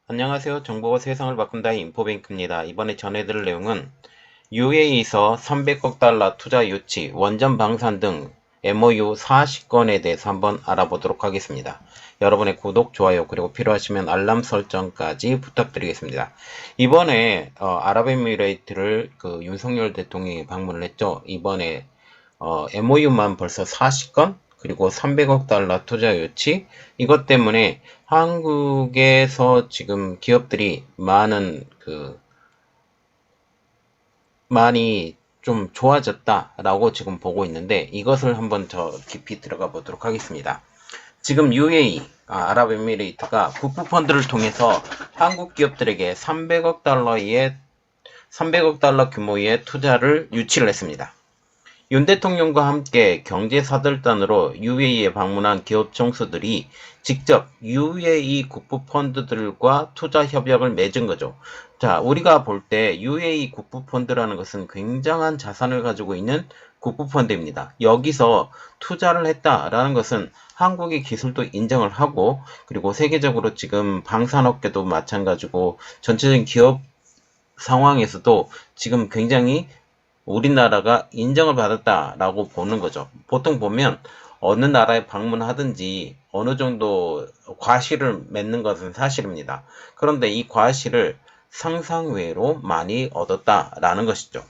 안녕하세요. 정보가 세상을 바꾼다의 인포뱅크입니다. 이번에 전해드릴 내용은 UAE에서 300억 달러 투자 유치, 원전 방산 등 MOU 40건에 대해서 한번 알아보도록 하겠습니다. 여러분의 구독, 좋아요, 그리고 필요하시면 알람 설정까지 부탁드리겠습니다. 이번에 아랍에미레이트를 윤석열 대통령이 방문을 했죠. 이번에 MOU만 벌써 40건? 그리고 300억 달러 투자 유치? 이것 때문에 한국에서 지금 기업들이 많이 좀 좋아졌다라고 지금 보고 있는데 이것을 한번 더 깊이 들어가 보도록 하겠습니다. 지금 UAE, 아랍에미레이트가 국부펀드를 통해서 한국 기업들에게 300억 달러 규모의 투자를 유치를 했습니다. 윤 대통령과 함께 경제사절단으로 UAE에 방문한 기업 총수들이 직접 UAE 국부펀드들과 투자 협약을 맺은 거죠. 자, 우리가 볼 때 UAE 국부펀드라는 것은 굉장한 자산을 가지고 있는 국부펀드입니다. 여기서 투자를 했다라는 것은 한국의 기술도 인정을 하고, 그리고 세계적으로 지금 방산업계도 마찬가지고 전체적인 기업 상황에서도 지금 굉장히 우리나라가 인정을 받았다라고 보는 거죠. 보통 보면 어느 나라에 방문하든지 어느 정도 과실을 맺는 것은 사실입니다. 그런데 이 과실을 상상외로 많이 얻었다라는 것이죠.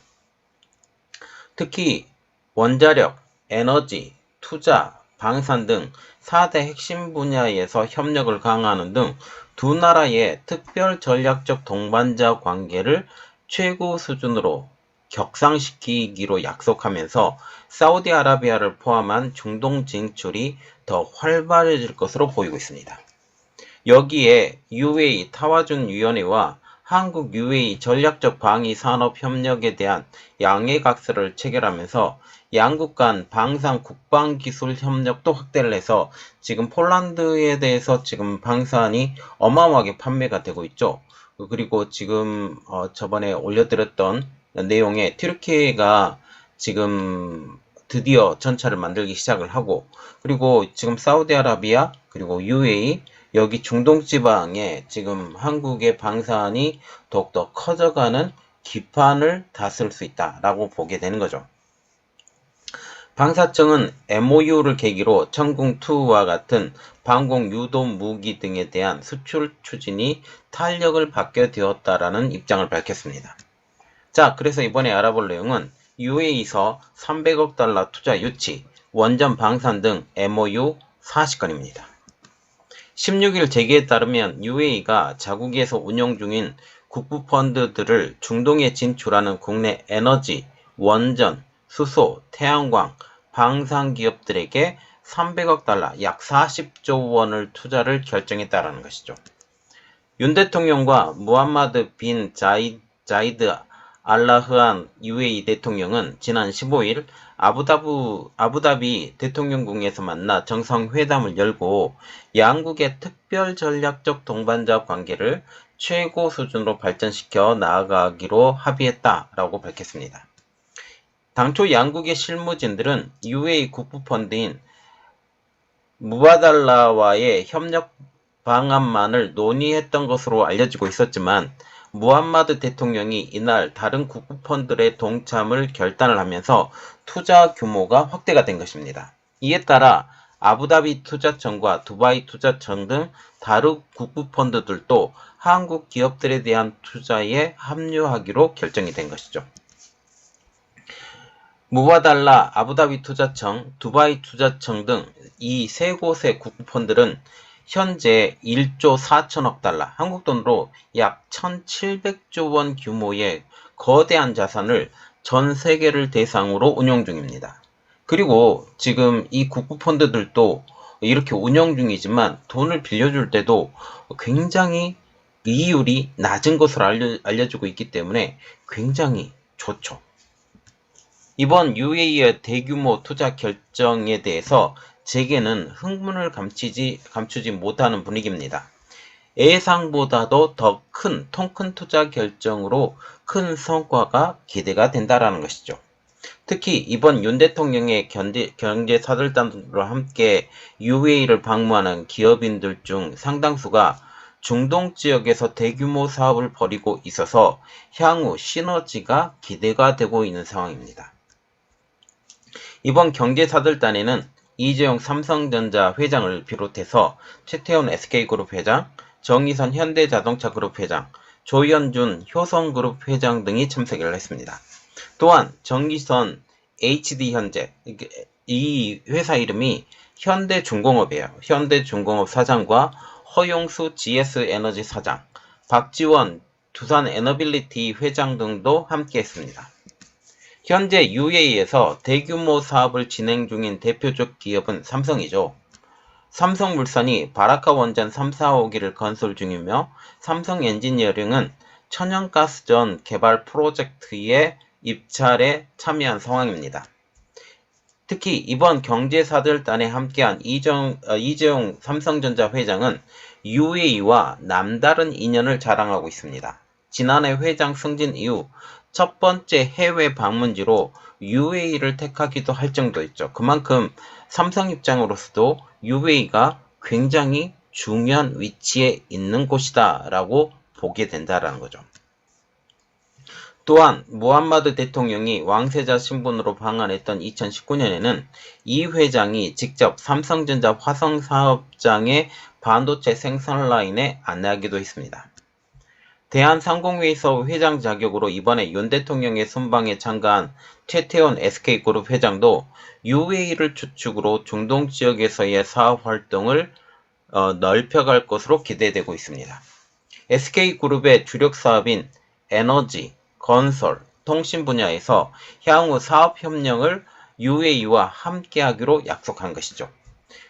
특히 원자력, 에너지, 투자, 방산 등 4대 핵심 분야에서 협력을 강화하는 등 두 나라의 특별 전략적 동반자 관계를 최고 수준으로 격상시키기로 약속하면서 사우디아라비아를 포함한 중동 진출이 더 활발해질 것으로 보이고 있습니다. 여기에 UAE 타와준 위원회와 한국 UAE 전략적 방위 산업 협력에 대한 양해각서를 체결하면서 양국 간 방산 국방 기술 협력도 확대를 해서 지금 폴란드에 대해서 지금 방산이 어마어마하게 판매가 되고 있죠. 그리고 지금 저번에 올려드렸던 내용에 튀르키예가 지금 드디어 전차를 만들기 시작을 하고, 그리고 지금 사우디아라비아 그리고 UAE 여기 중동 지방에 지금 한국의 방산이 더욱더 커져가는 기판을 다스릴 수 있다라고 보게 되는 거죠. 방사청은 MOU를 계기로 천궁2와 같은 방공 유도 무기 등에 대한 수출 추진이 탄력을 받게 되었다라는 입장을 밝혔습니다. 자, 그래서 이번에 알아볼 내용은 UAE에서 300억 달러 투자 유치, 원전 방산 등 MOU 40건입니다. 16일 재계에 따르면 UAE가 자국에서 운영 중인 국부펀드들을 중동에 진출하는 국내 에너지, 원전, 수소, 태양광, 방산 기업들에게 300억 달러, 약 40조 원을 투자를 결정했다는 것이죠. 윤 대통령과 무함마드 빈 자이드 알라흐안 UAE 대통령은 지난 15일 아부다비 대통령궁에서 만나 정상회담을 열고 양국의 특별 전략적 동반자 관계를 최고 수준으로 발전시켜 나아가기로 합의했다라고 밝혔습니다. 당초 양국의 실무진들은 UAE 국부펀드인 무바달라와의 협력 방안만을 논의했던 것으로 알려지고 있었지만 무함마드 대통령이 이날 다른 국부펀드의 동참을 결단을 하면서 투자 규모가 확대가 된 것입니다. 이에 따라 아부다비 투자청과 두바이 투자청 등 다른 국부펀드들도 한국 기업들에 대한 투자에 합류하기로 결정이 된 것이죠. 무바달라 아부다비 투자청, 두바이 투자청 등 이 세 곳의 국부펀드는 현재 1조 4천억 달러, 한국 돈으로 약 1,700조 원 규모의 거대한 자산을 전 세계를 대상으로 운영 중입니다. 그리고 지금 이 국부펀드들도 이렇게 운영 중이지만 돈을 빌려줄 때도 굉장히 이율이 낮은 것으로 알려지고 있기 때문에 굉장히 좋죠. 이번 UAE의 대규모 투자 결정에 대해서 재계는 흥분을 감추지 못하는 분위기입니다. 예상보다도 더 통 큰 투자 결정으로 큰 성과가 기대가 된다는 것이죠. 특히 이번 윤 대통령의 경제사절단과 함께 UAE를 방문하는 기업인들 중 상당수가 중동 지역에서 대규모 사업을 벌이고 있어서 향후 시너지가 기대가 되고 있는 상황입니다. 이번 경제사들단에는 이재용 삼성전자 회장을 비롯해서 최태원 SK그룹 회장, 정의선 현대자동차그룹 회장, 조현준 효성그룹 회장 등이 참석을 했습니다. 또한 정의선 HD현재, 이 회사 이름이 현대중공업이에요. 현대중공업 사장과 허용수 GS에너지 사장, 박지원 두산에너빌리티 회장 등도 함께했습니다. 현재 UAE에서 대규모 사업을 진행 중인 대표적 기업은 삼성이죠. 삼성물산이 바라카 원전 3, 4호기를 건설 중이며 삼성엔지니어링은 천연가스전 개발 프로젝트에 입찰에 참여한 상황입니다. 특히 이번 경제사들단에 함께한 이재용 삼성전자 회장은 UAE와 남다른 인연을 자랑하고 있습니다. 지난해 회장 승진 이후 첫 번째 해외 방문지로 UAE를 택하기도 할 정도였죠. 그만큼 삼성 입장으로서도 UAE가 굉장히 중요한 위치에 있는 곳이다 라고 보게 된다라는 거죠. 또한 무함마드 대통령이 왕세자 신분으로 방한했던 2019년에는 이 회장이 직접 삼성전자 화성사업장의 반도체 생산 라인에 안내하기도 했습니다. 대한상공회의소 회장 자격으로 이번에 윤 대통령의 순방에 참가한 최태원 SK그룹 회장도 UAE를 주축으로 중동 지역에서의 사업 활동을 넓혀갈 것으로 기대되고 있습니다. SK그룹의 주력 사업인 에너지, 건설, 통신 분야에서 향후 사업 협력을 UAE와 함께하기로 약속한 것이죠.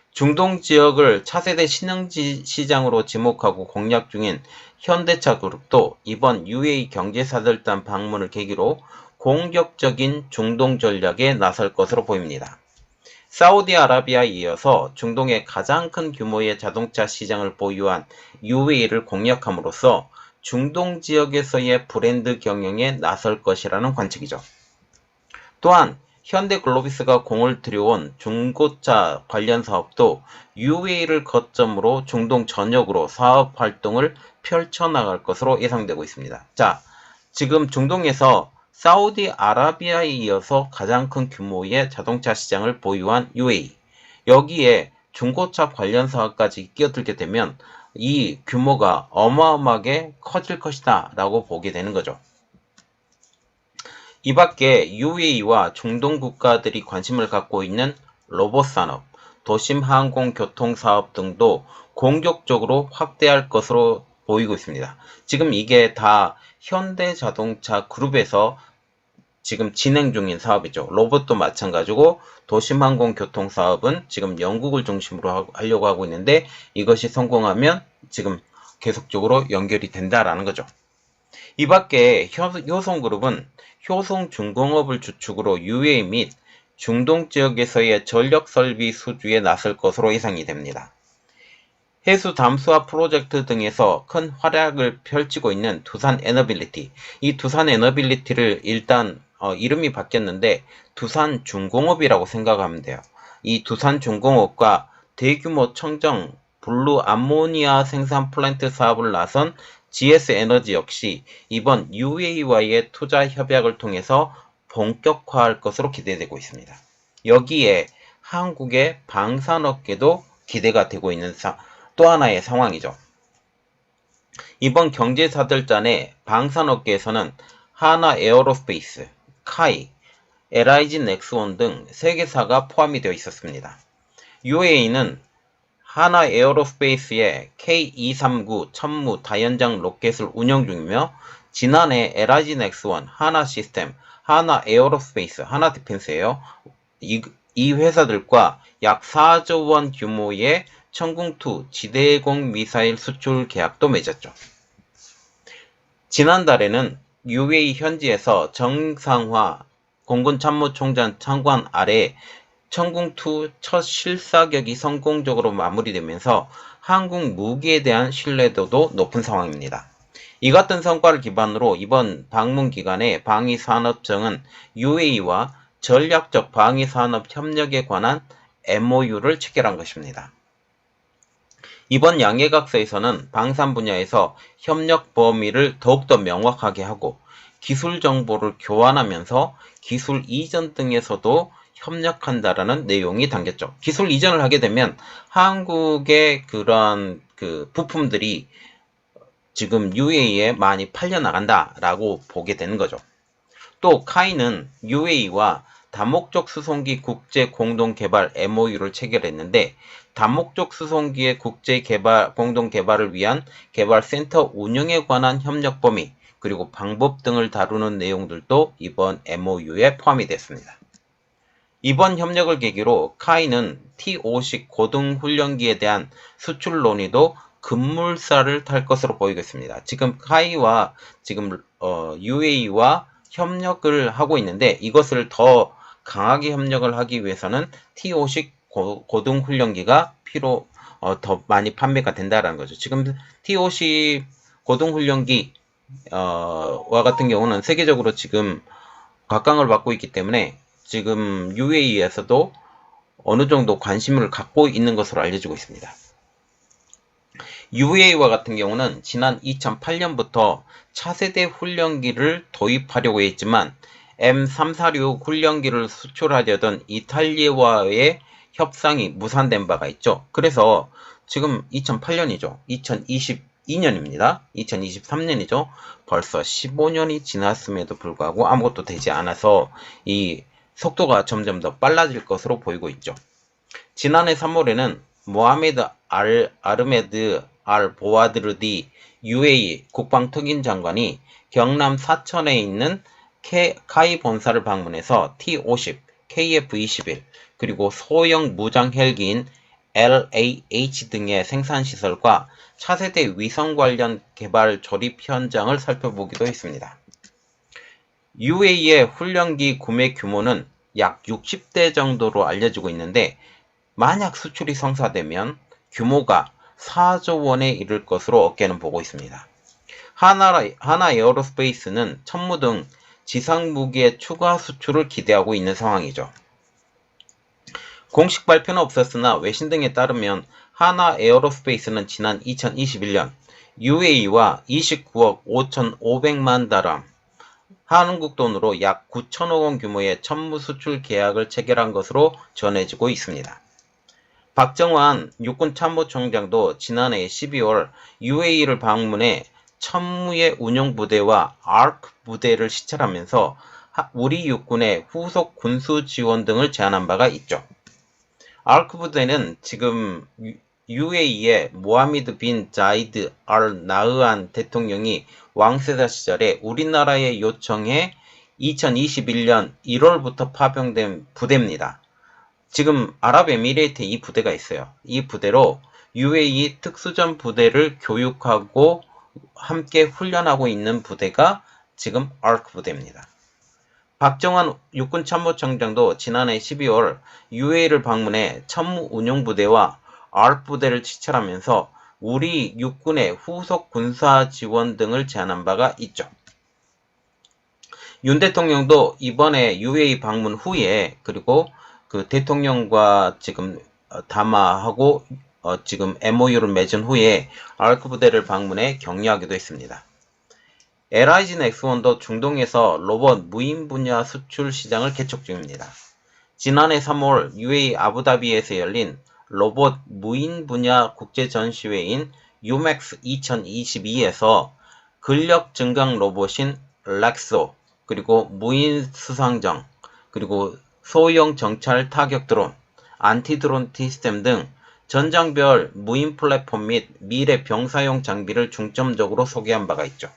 중동 지역을 차세대 신흥지 시장으로 지목하고 공략 중인 현대차 그룹도 이번 UAE 경제사들단 방문을 계기로 공격적인 중동 전략에 나설 것으로 보입니다. 사우디아라비아에 이어서 중동의 가장 큰 규모의 자동차 시장을 보유한 UAE를 공략함으로써 중동 지역에서의 브랜드 경영에 나설 것이라는 관측이죠. 또한 현대글로비스가 공을 들여온 중고차 관련 사업도 UAE를 거점으로 중동 전역으로 사업 활동을 펼쳐나갈 것으로 예상되고 있습니다. 자, 지금 중동에서 사우디아라비아에 이어서 가장 큰 규모의 자동차 시장을 보유한 UAE, 여기에 중고차 관련 사업까지 끼어들게 되면 이 규모가 어마어마하게 커질 것이다 라고 보게 되는 거죠. 이 밖에 UAE와 중동 국가들이 관심을 갖고 있는 로봇 산업, 도심 항공 교통 사업 등도 공격적으로 확대할 것으로 보이고 있습니다. 지금 이게 다 현대자동차 그룹에서 지금 진행 중인 사업이죠. 로봇도 마찬가지고 도심 항공 교통 사업은 지금 영국을 중심으로 하려고 하고 있는데 이것이 성공하면 지금 계속적으로 연결이 된다라는 거죠. 이 밖에 효성그룹은 효성중공업을 주축으로 UAE 및 중동 지역에서의 전력설비 수주에 나설 것으로 예상이 됩니다. 해수 담수화 프로젝트 등에서 큰 활약을 펼치고 있는 두산에너빌리티, 이 두산에너빌리티를 일단 이름이 바뀌었는데 두산중공업이라고 생각하면 돼요. 이 두산중공업과 대규모 청정 블루 암모니아 생산 플랜트 사업을 나선 GS에너지 역시 이번 UAE와의 투자 협약을 통해서 본격화할 것으로 기대되고 있습니다. 여기에 한국의 방산업계도 기대가 되고 있는 또 하나의 상황이죠. 이번 경제사들단의 방산업계에서는 하나에어로스페이스, 카이, LIG 넥스원 등 3개사가 포함이 되어 있었습니다. UAE는 하나에어로스페이스의 K239 천무 다연장 로켓을 운영 중이며 지난해 LIG 넥스원, 하나시스템, 하나에어로스페이스, 하나디펜스예요. 이 회사들과 약 4조 원 규모의 천궁2 지대공 미사일 수출 계약도 맺었죠. 지난달에는 UAE 현지에서 정상화 공군참모총장 참관 아래 천궁2 첫 실사격이 성공적으로 마무리되면서 한국 무기에 대한 신뢰도도 높은 상황입니다. 이 같은 성과를 기반으로 이번 방문 기간에 방위산업청은 UAE와 전략적 방위산업 협력에 관한 MOU를 체결한 것입니다. 이번 양해각서에서는 방산 분야에서 협력 범위를 더욱더 명확하게 하고 기술 정보를 교환하면서 기술 이전 등에서도 협력한다라는 내용이 담겼죠. 기술 이전을 하게 되면 한국의 그런 부품들이 지금 UAE에 많이 팔려나간다라고 보게 되는 거죠. 또 카이는 UAE와 다목적 수송기 국제 공동 개발 MOU를 체결했는데 다목적 수송기의 국제 개발 공동 개발을 위한 개발 센터 운영에 관한 협력 범위 그리고 방법 등을 다루는 내용들도 이번 MOU에 포함이 됐습니다. 이번 협력을 계기로 카이는 T-50 고등훈련기에 대한 수출 논의도 급물살을 탈 것으로 보이겠습니다. 지금 카이와 지금 UAE와 협력을 하고 있는데 이것을 더 강하게 협력을 하기 위해서는 T-50 고등훈련기가 더 많이 판매가 된다라는 거죠. 지금 T-50 고등훈련기 와 같은 경우는 세계적으로 지금 각광을 받고 있기 때문에 지금 UAE에서도 어느 정도 관심을 갖고 있는 것으로 알려지고 있습니다. UAE와 같은 경우는 지난 2008년부터 차세대 훈련기를 도입하려고 했지만 M346 훈련기를 수출하려던 이탈리아와의 협상이 무산된 바가 있죠. 그래서 지금 2008년이죠. 2022년입니다. 2023년이죠. 벌써 15년이 지났음에도 불구하고 아무것도 되지 않아서 이 속도가 점점 더 빨라질 것으로 보이고 있죠. 지난해 3월에는 모하메드 아르메드 알 보아드르디 UAE 국방특임 장관이 경남 사천에 있는 카이 본사를 방문해서 T-50, KF-21 그리고 소형 무장 헬기인 LAH 등의 생산시설과 차세대 위성 관련 개발 조립 현장을 살펴보기도 했습니다. UAE의 훈련기 구매 규모는 약 60대 정도로 알려지고 있는데 만약 수출이 성사되면 규모가 4조 원에 이를 것으로 업계는 보고 있습니다. 하나 에어로스페이스는 천무 등 지상 무기의 추가 수출을 기대하고 있는 상황이죠. 공식 발표는 없었으나 외신 등에 따르면 하나 에어로스페이스는 지난 2021년 UAE와 29억 5,500만 다람 한국 돈으로 약 9천억 원 규모의 천무 수출 계약을 체결한 것으로 전해지고 있습니다. 박정환 육군참모총장도 지난해 12월 UAE를 방문해 천무의 운용부대와 ARC 부대를 시찰하면서 우리 육군의 후속 군수 지원 등을 제안한 바가 있죠. ARC 부대는 지금 UAE의 모하미드 빈 자이드 알 나흐안 대통령이 왕세자 시절에 우리나라에 요청해 2021년 1월부터 파병된 부대입니다. 지금 아랍에미레이트에 이 부대가 있어요. 이 부대로 UAE 특수전 부대를 교육하고 함께 훈련하고 있는 부대가 지금 ARC 부대입니다. 박정환 육군참모총장도 지난해 12월 UAE를 방문해 천무운용부대와 ARC 부대를 시찰하면서 우리 육군의 후속 군사 지원 등을 제안한 바가 있죠. 윤 대통령도 이번에 UAE 방문 후에 그리고 대통령과 지금 담화하고 지금 MOU를 맺은 후에 ARC 부대를 방문해 격려하기도 했습니다. LIG 넥스원도 중동에서 로봇 무인 분야 수출 시장을 개척 중입니다. 지난해 3월 UAE 아부다비에서 열린 로봇 무인 분야 국제 전시회인 UMAX 2022에서 근력 증강 로봇인 렉소 그리고 무인 수상정 그리고 소형 정찰 타격 드론, 안티드론 시스템 등 전장별 무인 플랫폼 및 미래 병사용 장비를 중점적으로 소개한 바가 있죠.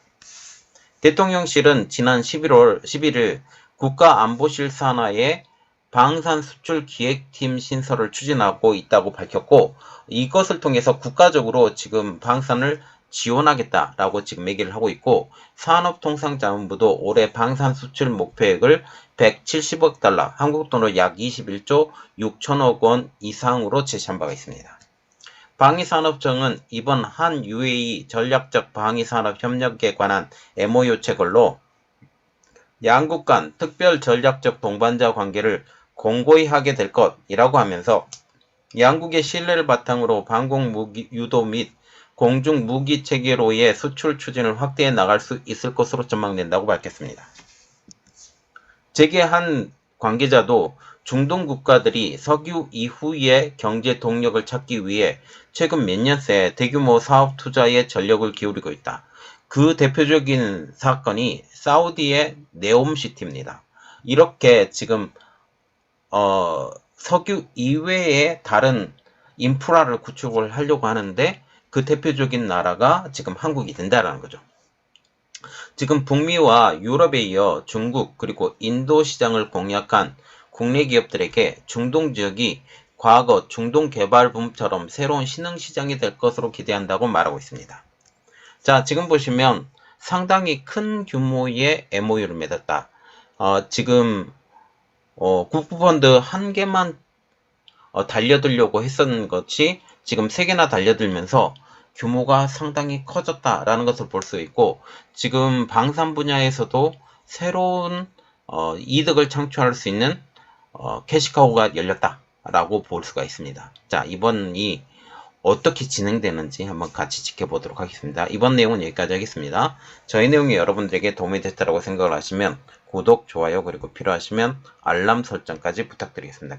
대통령실은 지난 11일 국가안보실 산하에 방산 수출 기획팀 신설을 추진하고 있다고 밝혔고 이것을 통해서 국가적으로 지금 방산을 지원하겠다라고 지금 얘기를 하고 있고 산업통상자원부도 올해 방산 수출 목표액을 170억 달러, 한국 돈으로 약 21조 6천억 원 이상으로 제시한 바가 있습니다. 방위산업청은 이번 한 UAE 전략적 방위산업 협력에 관한 MOU 체결로 양국 간 특별 전략적 동반자 관계를 공고히 하게 될 것이라고 하면서 양국의 신뢰를 바탕으로 방공 무기 유도 및 공중 무기 체계로의 수출 추진을 확대해 나갈 수 있을 것으로 전망된다고 밝혔습니다. 재계 한 관계자도 중동 국가들이 석유 이후의 경제 동력을 찾기 위해 최근 몇 년 새 대규모 사업 투자에 전력을 기울이고 있다. 그 대표적인 사건이 사우디의 네옴시티입니다. 이렇게 지금 석유 이외의 다른 인프라를 구축을 하려고 하는데 그 대표적인 나라가 지금 한국이 된다라는 거죠. 지금 북미와 유럽에 이어 중국 그리고 인도 시장을 공략한 국내 기업들에게 중동 지역이 과거 중동 개발붐처럼 새로운 신흥시장이 될 것으로 기대한다고 말하고 있습니다. 자, 지금 보시면 상당히 큰 규모의 MOU를 맺었다. 지금 국부펀드 한 개만 달려들려고 했었는 것이 지금 3개나 달려들면서 규모가 상당히 커졌다라는 것을 볼 수 있고, 지금 방산 분야에서도 새로운 이득을 창출할 수 있는 캐시카우가 열렸다라고 볼 수가 있습니다. 자, 이번이 어떻게 진행되는지 한번 같이 지켜보도록 하겠습니다. 이번 내용은 여기까지 하겠습니다. 저희 내용이 여러분들에게 도움이 됐다고 생각을 하시면 구독, 좋아요, 그리고 필요하시면 알람 설정까지 부탁드리겠습니다. 감사합니다.